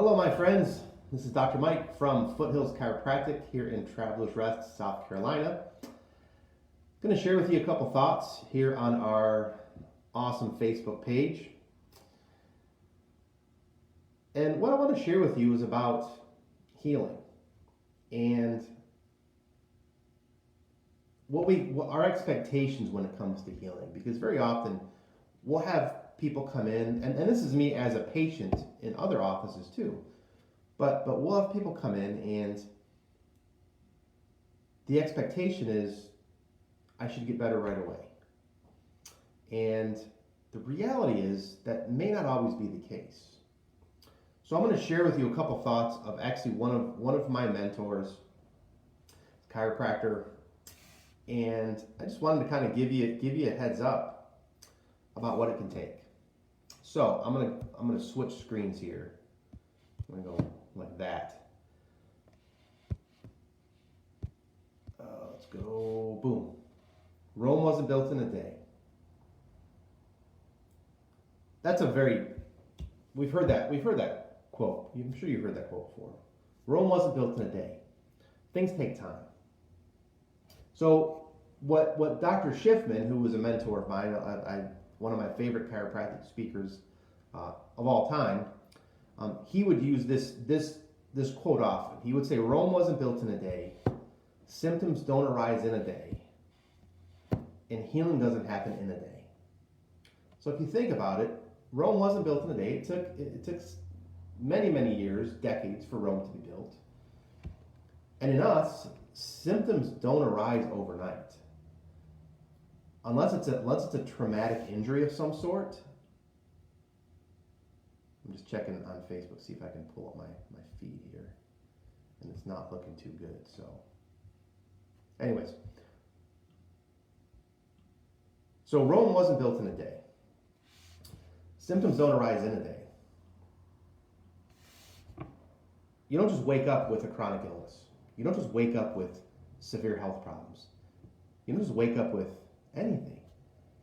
Hello, my friends. This is Dr. Mike from Foothills Chiropractic here in Travelers Rest, South Carolina. I'm going to share with you a couple thoughts here on our awesome Facebook page. And what I want to share with you is about healing and what our expectations when it comes to healing. Because very often we'll have people come in, and this is me as a patient in other offices too, but we'll have people come in and the expectation is I should get better right away. And the reality is that may not always be the case. So I'm going to share with you a couple thoughts of actually one of my mentors, chiropractor, and I just wanted to kind of give you a heads up about what it can take. So I'm gonna switch screens here. I'm gonna go like that. Let's go. Boom. Rome wasn't built in a day. That's we've heard that quote. I'm sure you've heard that quote before. Rome wasn't built in a day. Things take time. So what Dr. Schiffman, who was a mentor of mine, one of my favorite chiropractic speakers of all time, he would use this quote often. He would say, Rome wasn't built in a day, symptoms don't arise in a day, and healing doesn't happen in a day. So if you think about it, Rome wasn't built in a day. It took many, many years, decades for Rome to be built. And in us, symptoms don't arise overnight. Unless it's a traumatic injury of some sort. I'm just checking on Facebook, see if I can pull up my feed here. And it's not looking too good, so. Anyways. So Rome wasn't built in a day. Symptoms don't arise in a day. You don't just wake up with a chronic illness. You don't just wake up with severe health problems. You don't just wake up with anything.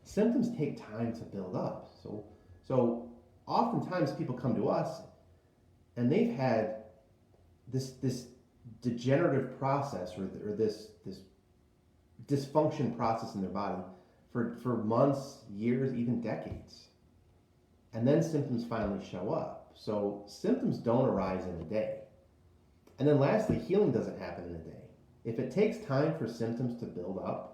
Symptoms take time to build up. So oftentimes people come to us and they've had this degenerative process or this dysfunction process in their body for months, years, even decades. And then symptoms finally show up. So symptoms don't arise in a day. And then lastly, healing doesn't happen in a day. If it takes time for symptoms to build up,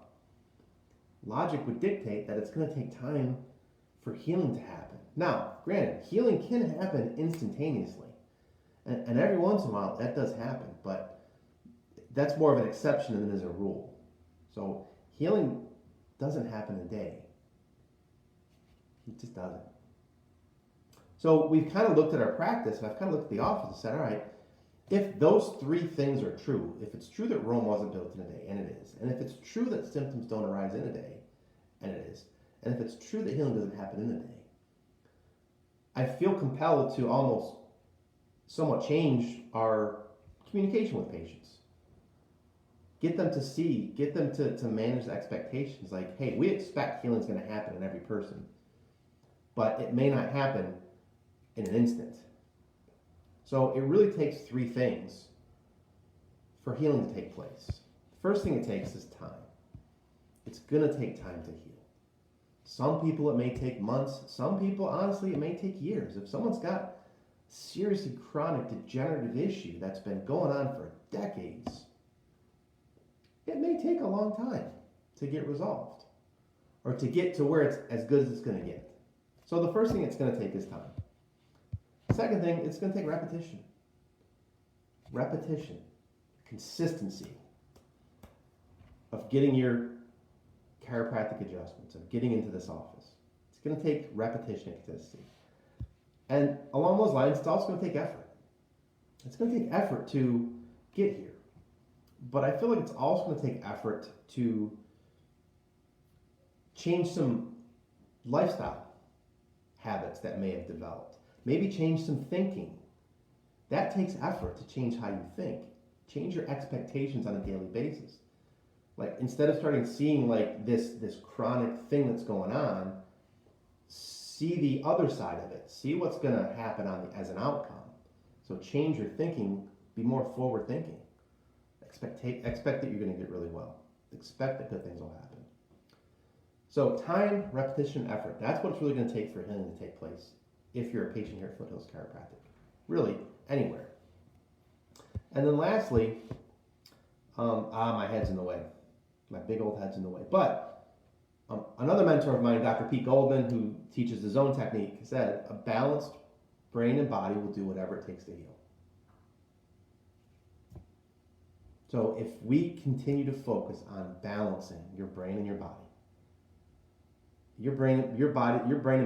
logic would dictate that it's going to take time for healing to happen. Now, granted, healing can happen instantaneously. And every once in a while, that does happen. But that's more of an exception than it is a rule. So healing doesn't happen in a day. It just doesn't. So we've kind of looked at our practice, and I've kind of looked at the office and said, all right, if those three things are true, if it's true that Rome wasn't built in a day, and it is, and if it's true that symptoms don't arise in a day, and it is, and if it's true that healing doesn't happen in a day, I feel compelled to almost somewhat change our communication with patients. Get them to manage the expectations. Like, hey, we expect healing is going to happen in every person, but it may not happen in an instant. So it really takes three things for healing to take place. The first thing it takes is time. It's going to take time to heal. Some people it may take months. Some people, honestly, it may take years. If someone's got seriously chronic degenerative issue that's been going on for decades, it may take a long time to get resolved or to get to where it's as good as it's going to get. So the first thing it's going to take is time. Second thing, it's going to take repetition. Repetition, consistency of getting your chiropractic adjustments, of getting into this office. It's going to take repetition and consistency. And along those lines, it's also going to take effort. It's going to take effort to get here. But I feel like it's also going to take effort to change some lifestyle habits that may have developed. Maybe change some thinking. That takes effort to change how you think. Change your expectations on a daily basis. Like, instead of starting seeing like this chronic thing that's going on, see the other side of it. See what's going to happen as an outcome. So change your thinking, be more forward thinking. Expect that you're going to get really well. Expect that good things will happen. So time, repetition, effort. That's what it's really going to take for healing to take place if you're a patient here at Foothills Chiropractic. Really, anywhere. And then lastly, my head's in the way. My big old head's in the way. But another mentor of mine, Dr. Pete Goldman, who teaches the zone technique, said a balanced brain and body will do whatever it takes to heal. So if we continue to focus on balancing your brain and your body, your brain and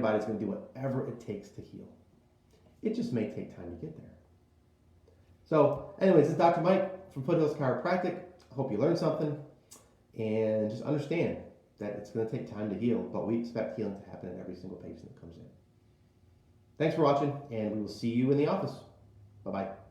body is going to do whatever it takes to heal. It just may take time to get there. So anyways, this is Dr. Mike from Foothills Chiropractic. I hope you learned something, and just understand that it's going to take time to heal, but we expect healing to happen in every single patient that comes in. Thanks for watching, and we will see you in the office. Bye-bye.